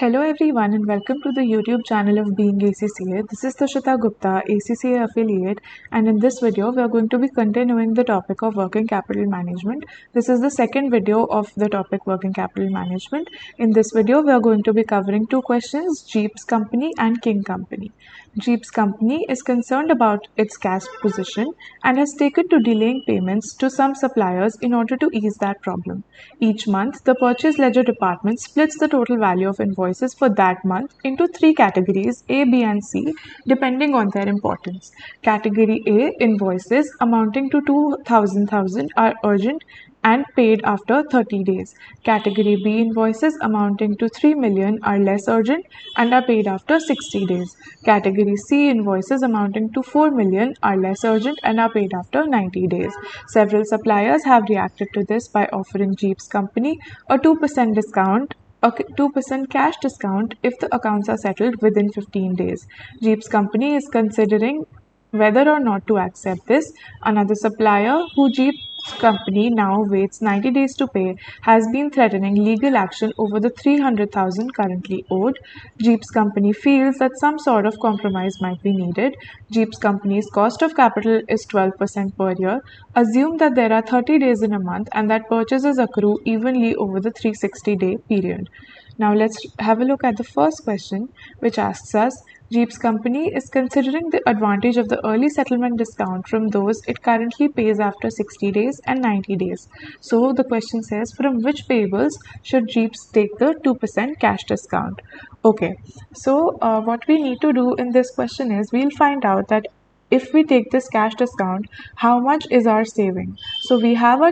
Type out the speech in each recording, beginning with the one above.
Hello everyone and welcome to the YouTube channel of BeingACCA. This is Tushita Gupta, ACCA affiliate, and in this video we are going to be continuing the topic of working capital management. This is the second video of the topic working capital management. In this video we are going to be covering two questions, Jeep's company and King company. Jeep's company is concerned about its cash position and has taken to delaying payments to some suppliers in order to ease that problem. Each month, the purchase ledger department splits the total value of invoices for that month into three categories A, B and C depending on their importance. Category A invoices amounting to 2,000 are urgent and paid after 30 days. Category B invoices amounting to 3 million are less urgent and are paid after 60 days. Category C invoices amounting to 4 million are less urgent and are paid after 90 days. Several suppliers have reacted to this by offering Jeep's company a 2% discount, a 2% cash discount if the accounts are settled within 15 days. Jeep's company is considering whether or not to accept this. Another supplier, who Jeep's company now waits 90 days to pay, has been threatening legal action over the 300,000 currently owed. Jeep's company feels that some sort of compromise might be needed. Jeep's company's cost of capital is 12% per year. Assume that there are 30 days in a month and that purchases accrue evenly over the 360-day period. Now let's have a look at the first question, which asks us, Jeep's company is considering the advantage of the early settlement discount from those it currently pays after 60 days and 90 days. So the question says, from which payables should Jeep's take the 2% cash discount? Okay, so what we need to do in this question is we'll find out that if we take this cash discount, how much is our saving? So we have a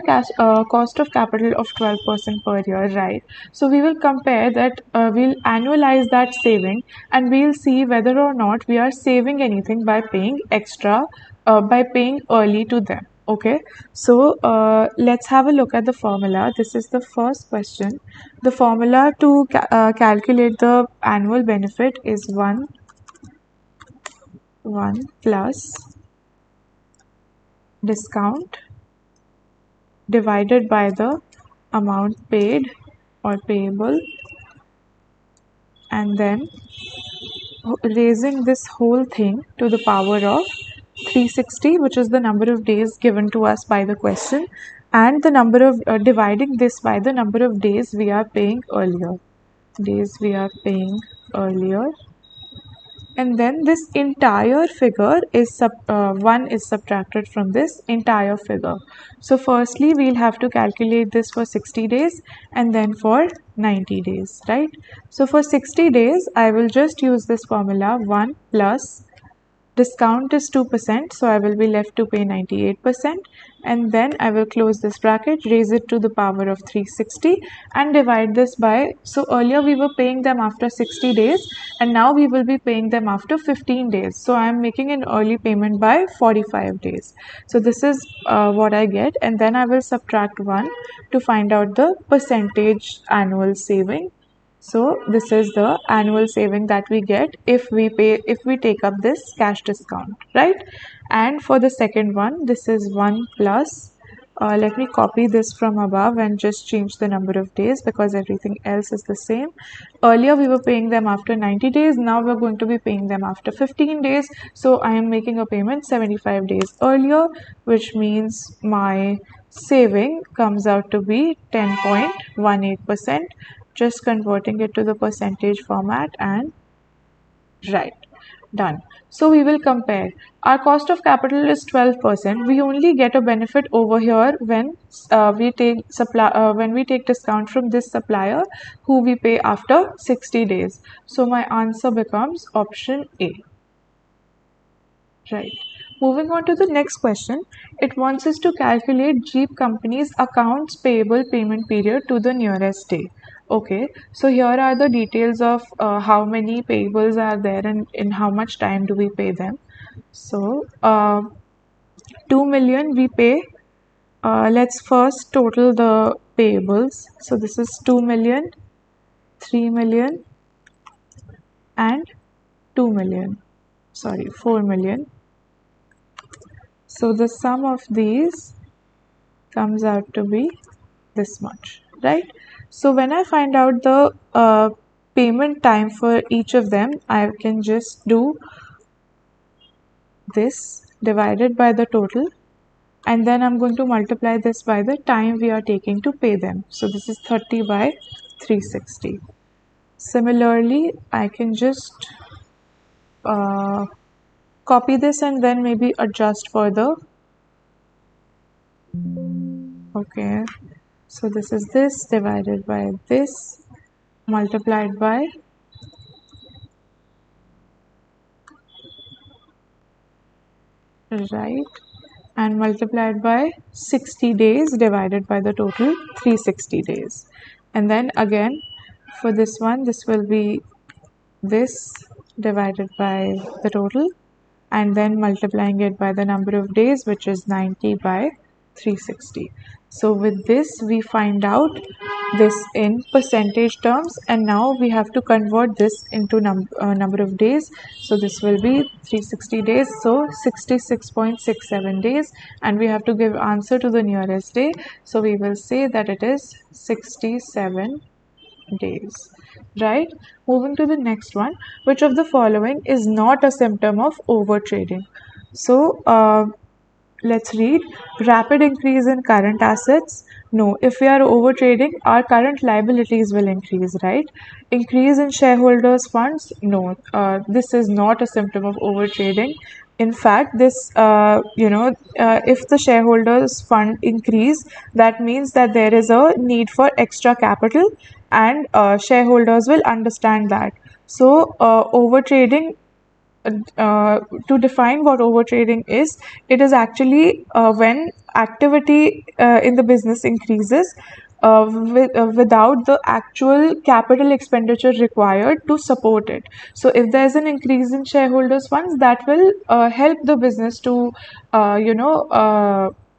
cost of capital of 12% per year, right? So we will compare that, we'll annualize that saving and we'll see whether or not we are saving anything by paying extra, by paying early to them. Okay, so let's have a look at the formula. This is the first question. The formula to calculate the annual benefit is 1 plus discount divided by the amount paid or payable, and then raising this whole thing to the power of 360, which is the number of days given to us by the question, and the number of dividing this by the number of days we are paying earlier. And then this entire figure is 1 is subtracted from this entire figure. So firstly we'll have to calculate this for 60 days and then for 90 days, right? So for 60 days I will just use this formula, 1 plus discount is 2%, so I will be left to pay 98%, and then I will close this bracket, raise it to the power of 360 and divide this by, so earlier we were paying them after 60 days and now we will be paying them after 15 days. So I am making an early payment by 45 days. So this is what I get, and then I will subtract 1 to find out the percentage annual saving. So this is the annual saving that we get if we take up this cash discount, right? And for the second one, this is 1 plus, let me copy this from above and just change the number of days because everything else is the same. Earlier we were paying them after 90 days, now we're going to be paying them after 15 days. So I am making a payment 75 days earlier, which means my saving comes out to be 10.18%. Just converting it to the percentage format, and right, done. So we will compare. Our cost of capital is 12%. We only get a benefit over here when we take discount from this supplier who we pay after 60 days. So my answer becomes option A. Right. Moving on to the next question, it wants us to calculate Jeep company's accounts payable payment period to the nearest day. Okay, so here are the details of how many payables are there and in how much time do we pay them. So 2 million we pay. Let's first total the payables. So this is 2 million, 3 million and 2 million. Sorry, 4 million. So the sum of these comes out to be this much, right? So when I find out the payment time for each of them, I can just do this divided by the total, and then I'm going to multiply this by the time we are taking to pay them. So this is 30 by 360. Similarly, I can just copy this and then maybe adjust for the, okay, so this is this divided by this multiplied by, right, and multiplied by 60 days divided by the total 360 days. And then again for this one, this will be this divided by the total and then multiplying it by the number of days, which is 90 by 360. So with this we find out this in percentage terms, and now we have to convert this into number of days. So this will be 360 days, so 66.67 days, and we have to give answer to the nearest day. So we will say that it is 67 days, right? Moving to the next one, which of the following is not a symptom of overtrading? So let's read. Rapid increase in current assets. No, if we are overtrading, our current liabilities will increase, right? Increase in shareholders' funds. No, this is not a symptom of overtrading. In fact, this, if the shareholders' fund increase, that means that there is a need for extra capital, and shareholders will understand that. So, overtrading, to define what overtrading is, it is actually when activity in the business increases without the actual capital expenditure required to support it. So if there is an increase in shareholders funds, that will help the business to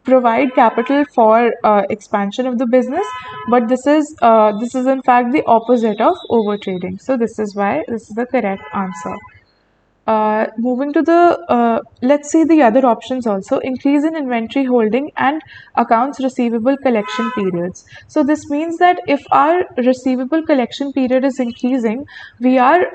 provide capital for expansion of the business, but this is in fact the opposite of overtrading. So this is why this is the correct answer. Moving to the, let's see the other options also. Increase in inventory holding and accounts receivable collection periods. So this means that if our receivable collection period is increasing, we are,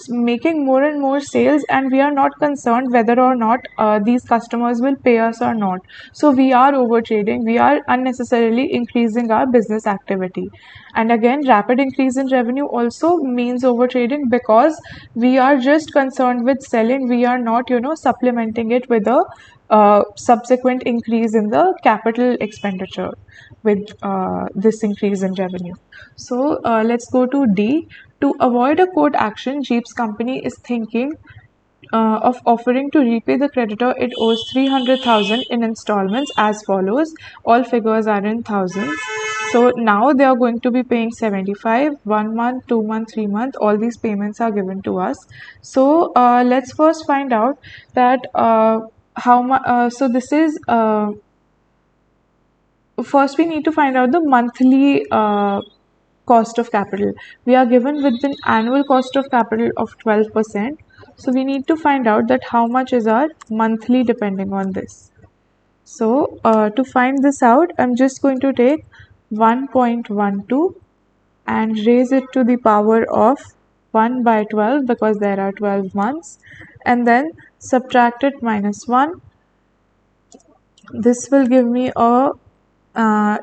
making more and more sales, and we are not concerned whether or not these customers will pay us or not. So we are overtrading, we are unnecessarily increasing our business activity. And again, rapid increase in revenue also means overtrading, because we are just concerned with selling, we are not supplementing it with a subsequent increase in the capital expenditure with this increase in revenue. So let's go to D. To avoid a court action, Jeep's company is thinking of offering to repay the creditor it owes 300,000 in installments as follows. All figures are in thousands. So now they are going to be paying 75, 1 month, 2 month, 3 month. All these payments are given to us. So let's first find out that how much. So this is. First, we need to find out the monthly cost of capital. We are given with an annual cost of capital of 12%. So we need to find out that how much is our monthly depending on this. So to find this out, I'm just going to take 1.12 and raise it to the power of 1 by 12, because there are 12 months, and then subtract it minus 1. This will give me a,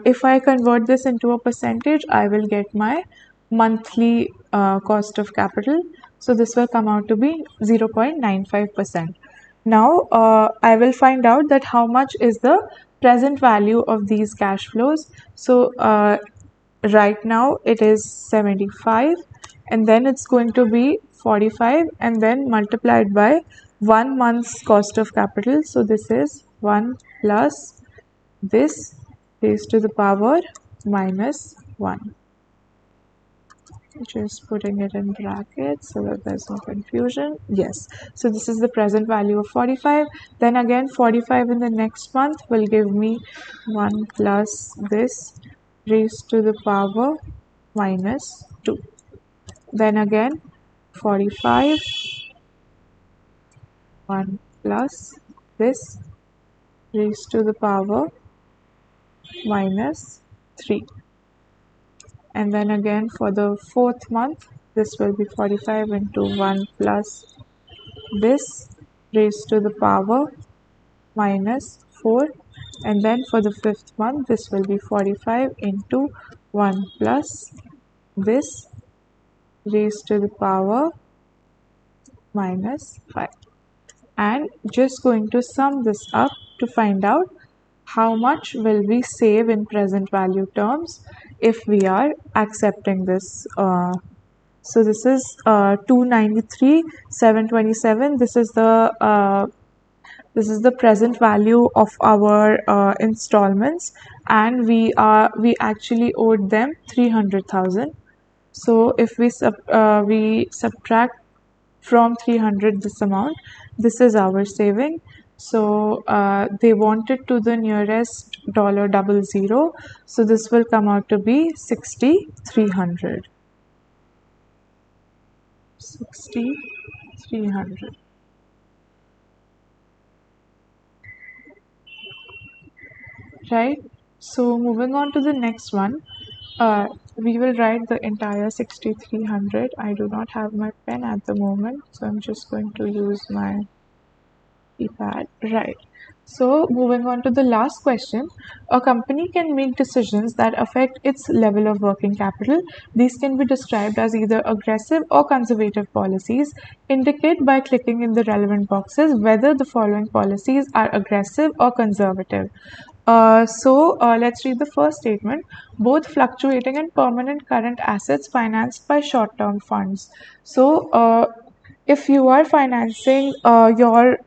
if I convert this into a percentage, I will get my monthly cost of capital. So this will come out to be 0.95%. Now I will find out that how much is the present value of these cash flows. So right now it is 75, and then it's going to be 45, and then multiplied by 1 month's cost of capital. So this is 1 plus this raised to the power minus 1. Just putting it in brackets so that there's no confusion. Yes, so this is the present value of 45. Then again 45 in the next month will give me 1 plus this raised to the power minus 2. Then again 45, 1 plus this raised to the power minus 3. and then again for the fourth month this will be 45 into 1 plus this raised to the power minus 4, and then for the fifth month this will be 45 into 1 plus this raised to the power minus 5, and just going to sum this up to find out how much will we save in present value terms if we are accepting this. So this is 293 727. This is the present value of our installments, and we actually owed them 300,000. So if we subtract from 300 this amount, this is our saving. So they want it to the nearest dollar double zero, so this will come out to be 6,300. 6,300. Right, so moving on to the next one, we will write the entire 6,300. I do not have my pen at the moment, so I'm just going to use my keypad. Right. So moving on to the last question, a company can make decisions that affect its level of working capital. These can be described as either aggressive or conservative policies. Indicate by clicking in the relevant boxes whether the following policies are aggressive or conservative. Let's read the first statement. Both fluctuating and permanent current assets financed by short-term funds. If you are financing your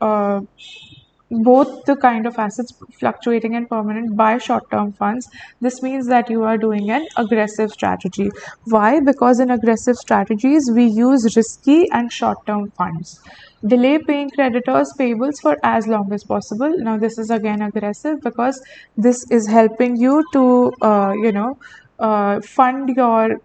both the kind of assets, fluctuating and permanent, by short-term funds, this means that you are doing an aggressive strategy. Why? Because in aggressive strategies we use risky and short-term funds. Delay paying creditors payables for as long as possible. Now this is again aggressive because this is helping you to fund your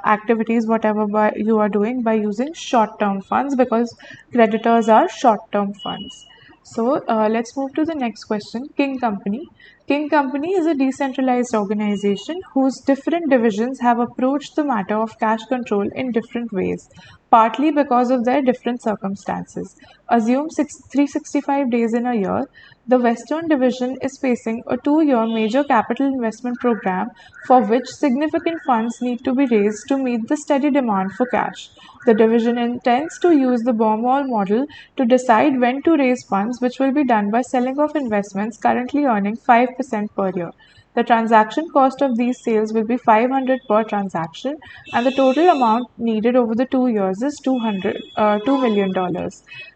activities, whatever you are doing, by using short-term funds, because creditors are short-term funds. So let's move to the next question. King Company. King Company is a decentralized organization whose different divisions have approached the matter of cash control in different ways, partly because of their different circumstances. Assume 365 days in a year. The Western Division is facing a 2-year major capital investment program for which significant funds need to be raised to meet the steady demand for cash. The division intends to use the Baumol model to decide when to raise funds, which will be done by selling off investments currently earning 5% per year. The transaction cost of these sales will be 500 per transaction, and the total amount needed over the 2 years is $2 million.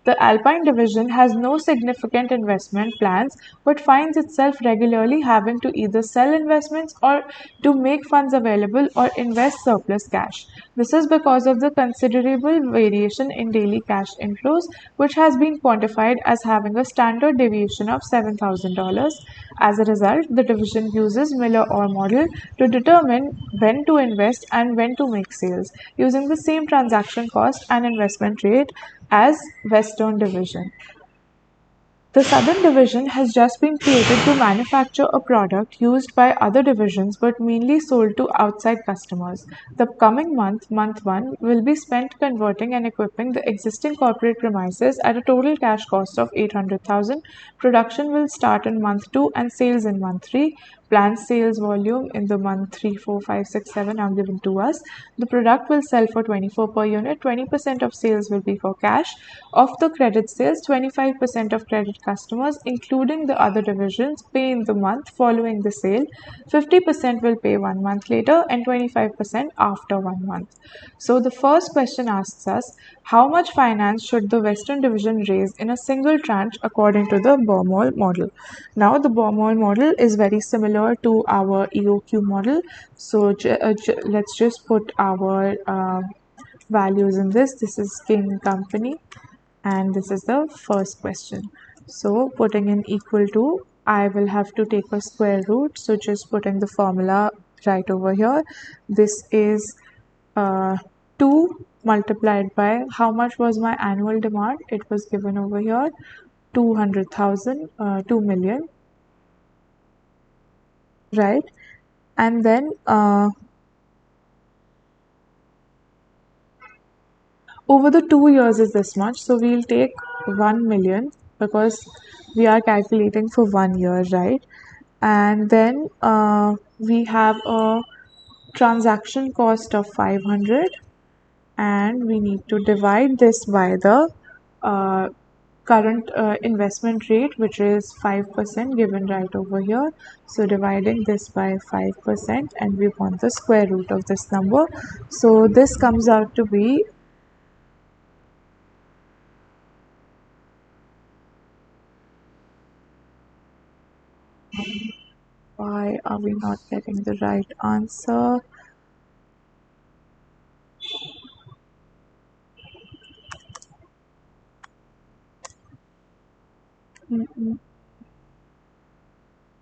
The Alpine division has no significant investment plans but finds itself regularly having to either sell investments or to make funds available or invest surplus cash. This is because of the considerable variation in daily cash inflows, which has been quantified as having a standard deviation of $7,000. As a result, the division uses Miller-Orr model to determine when to invest and when to make sales, using the same transaction cost and investment rate as Western Division. The Southern Division has just been created to manufacture a product used by other divisions but mainly sold to outside customers. The coming month, month 1, will be spent converting and equipping the existing corporate premises at a total cash cost of 800,000. Production will start in month 2 and sales in month 3. Planned sales volume in the month 3, 4, 5, 6, 7 are given to us. The product will sell for 24 per unit. 20% of sales will be for cash. Of the credit sales, 25% of credit customers, including the other divisions, pay in the month following the sale. 50% will pay 1 month later and 25% after 1 month. So the first question asks us, how much finance should the Western Division raise in a single tranche according to the Baumol model? Now the Baumol model is very similar to our EOQ model. So let's just put our values in this. This is King Company and this is the first question. So putting in equal to, I will have to take a square root. So just putting the formula right over here. This is 2 multiplied by, how much was my annual demand? It was given over here, 200,000, 2 million, right? And then over the 2 years is this much, so we'll take 1 million because we are calculating for 1 year, right? And then we have a transaction cost of 500, and we need to divide this by the uh, current investment rate, which is 5% given right over here. So dividing this by 5%, and we want the square root of this number. So this comes out to be, why are we not getting the right answer?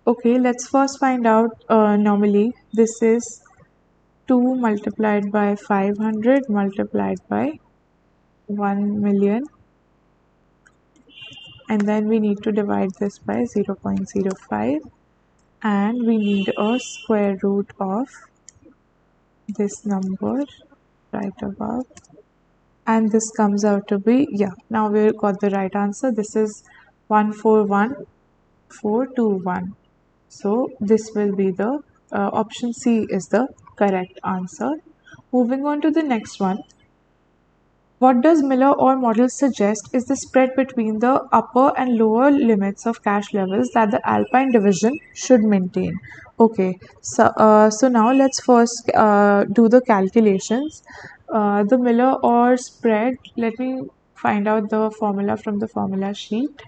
Okay, let's first find out normally. This is 2 multiplied by 500 multiplied by 1 million, and then we need to divide this by 0.05, and we need a square root of this number right above, and this comes out to be, yeah, now we got the right answer. This is 141421. So this will be the option C is the correct answer. Moving on to the next one. What does Miller or model suggest is the spread between the upper and lower limits of cash levels that the Alpine division should maintain? Okay, so now let's first do the calculations. The Miller or spread, let me find out the formula from the formula sheet.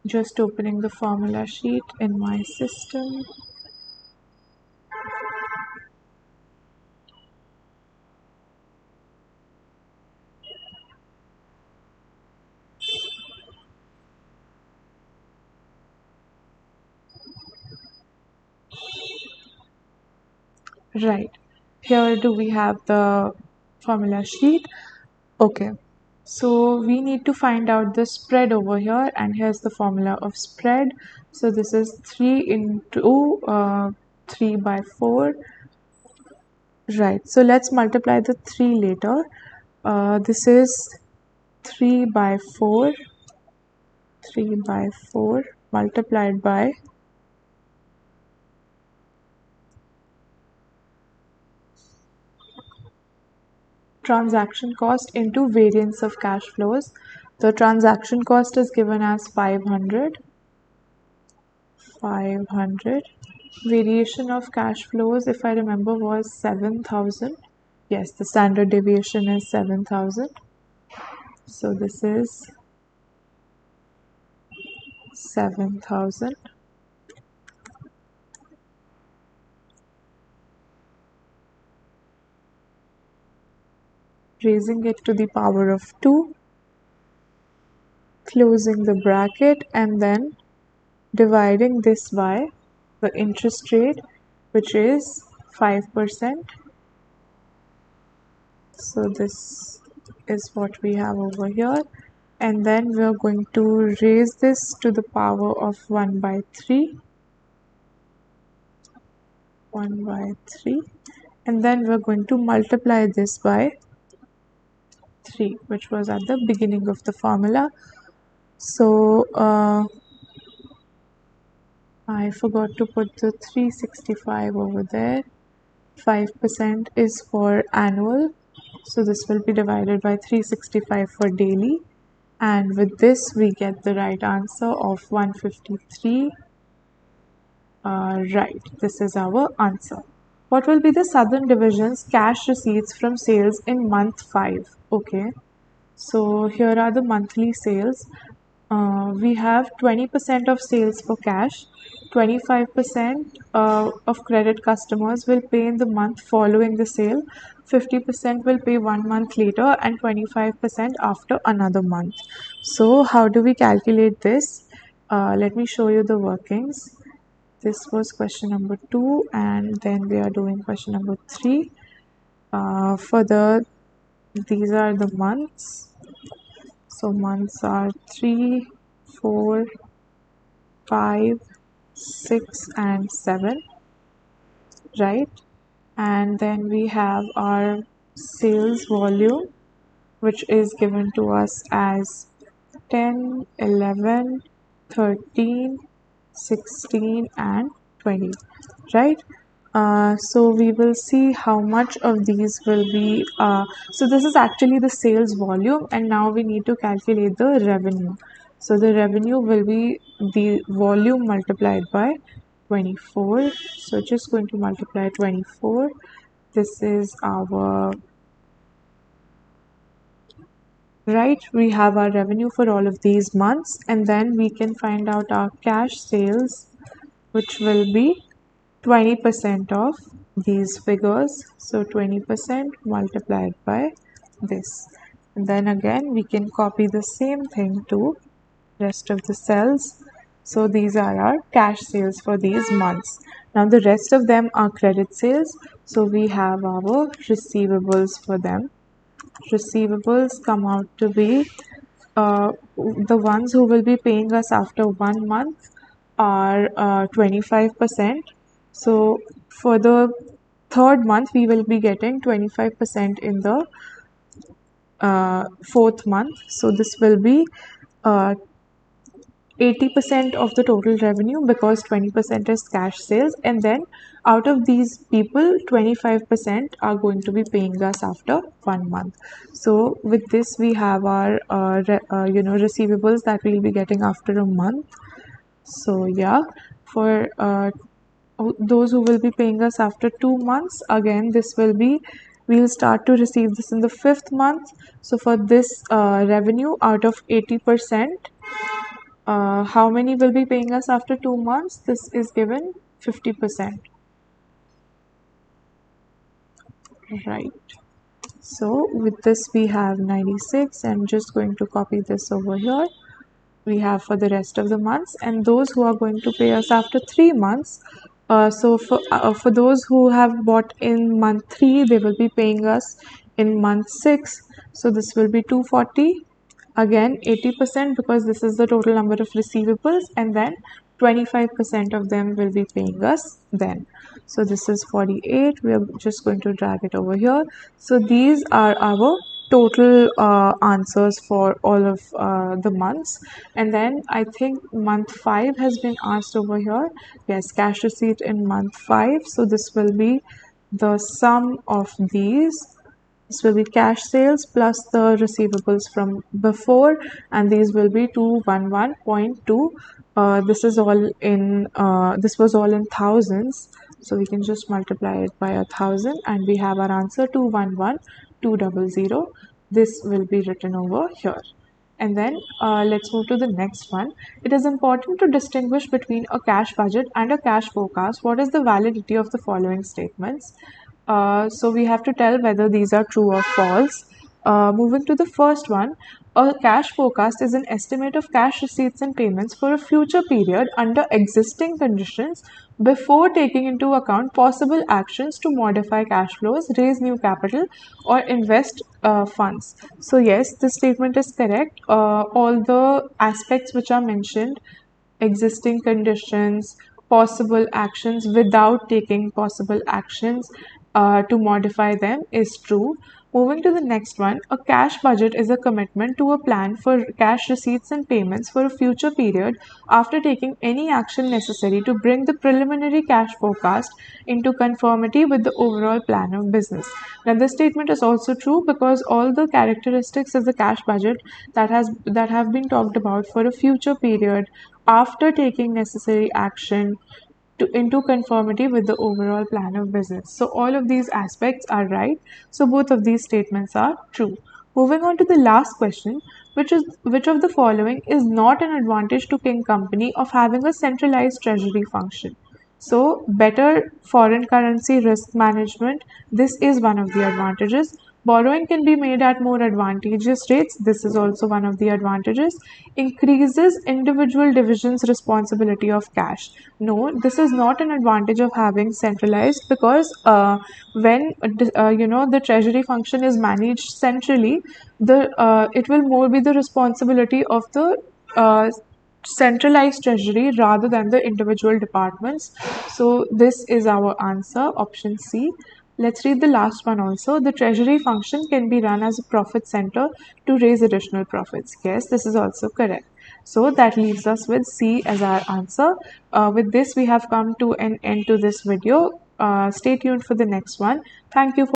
Just opening the formula sheet in my system. Right, here do we have the formula sheet. Okay, so we need to find out the spread over here, and here's the formula of spread. So this is 3 into 3 by 4. Right, so let's multiply the 3 later. This is 3 by 4, 3 by 4 multiplied by transaction cost into variance of cash flows. The transaction cost is given as 500. Variation of cash flows, if I remember, was 7,000. Yes, the standard deviation is 7,000. So this is 7,000. Raising it to the power of 2, closing the bracket, and then dividing this by the interest rate, which is 5%. So this is what we have over here, and then we are going to raise this to the power of 1 by 3, 1 by 3, and then we're going to multiply this by 3, which was at the beginning of the formula. So I forgot to put the 365 over there. 5% is for annual, so this will be divided by 365 for daily, and with this we get the right answer of 153. Right, this is our answer. What will be the Southern Division's cash receipts from sales in month 5? Okay, so here are the monthly sales. We have 20% of sales for cash, 25% of credit customers will pay in the month following the sale, 50% will pay 1 month later, and 25% after another month. So how do we calculate this? Let me show you the workings. This was question number 2, and then we are doing question number 3. These are the months. So months are 3, 4, 5, 6 and 7, right? And then we have our sales volume, which is given to us as 10, 11, 13, 16 and 20, right? So we will see how much of these will be, so this is actually the sales volume, and now we need to calculate the revenue. So the revenue will be the volume multiplied by 24. So just going to multiply 24. This is our, right, we have our revenue for all of these months, and then we can find out our cash sales, which will be 20% of these figures. So 20% multiplied by this. And then again we can copy the same thing to rest of the cells. So these are our cash sales for these months. Now the rest of them are credit sales. So we have our receivables for them. Receivables come out to be the ones who will be paying us after 1 month are 25%. So for the third month, we will be getting 25% in the fourth month. So this will be 80% of the total revenue, because 20% is cash sales, and then out of these people 25% are going to be paying us after 1 month. So with this we have our receivables that we'll be getting after a month. So yeah, for those who will be paying us after 2 months, again this will be, we'll start to receive this in the fifth month. So for this revenue, out of 80%, how many will be paying us after 2 months? This is given 50%, right? So with this we have 96. I'm just going to copy this over here. We have for the rest of the months, and those who are going to pay us after 3 months. So for those who have bought in month 3, they will be paying us in month 6. So this will be 240. Again 80%, because this is the total number of receivables, and then 25% of them will be paying us then. So this is 48. We are just going to drag it over here. So these are our total answers for all of the months. And then I think month 5 has been asked over here. Yes, cash receipt in month 5. So this will be the sum of these. This will be cash sales plus the receivables from before, and these will be 211.2. This is all in this was all in thousands, so we can just multiply it by 1,000, and we have our answer 211,200. This will be written over here. And then let's move to the next one. It is important to distinguish between a cash budget and a cash forecast. What is the validity of the following statements? So we have to tell whether these are true or false. Moving to the first one, a cash forecast is an estimate of cash receipts and payments for a future period under existing conditions before taking into account possible actions to modify cash flows, raise new capital, or invest funds. So yes, this statement is correct. All the aspects which are mentioned, existing conditions, possible actions, without taking possible actions to modify them, is true. Moving to the next one, a cash budget is a commitment to a plan for cash receipts and payments for a future period after taking any action necessary to bring the preliminary cash forecast into conformity with the overall plan of business. Now, this statement is also true because all the characteristics of the cash budget that have been talked about for a future period after taking necessary action into conformity with the overall plan of business. So all of these aspects are right. So both of these statements are true. Moving on to the last question, which of the following is not an advantage to King Company of having a centralized treasury function? So better foreign currency risk management, this is one of the advantages. Borrowing can be made at more advantageous rates. This is also one of the advantages. Increases individual divisions' responsibility of cash. No, this is not an advantage of having centralized, because when the treasury function is managed centrally, it will more be the responsibility of the centralized treasury rather than the individual departments. So this is our answer, option C. Let's read the last one also. The treasury function can be run as a profit center to raise additional profits. Yes, this is also correct. So that leaves us with C as our answer. With this, we have come to an end to this video. Stay tuned for the next one. Thank you for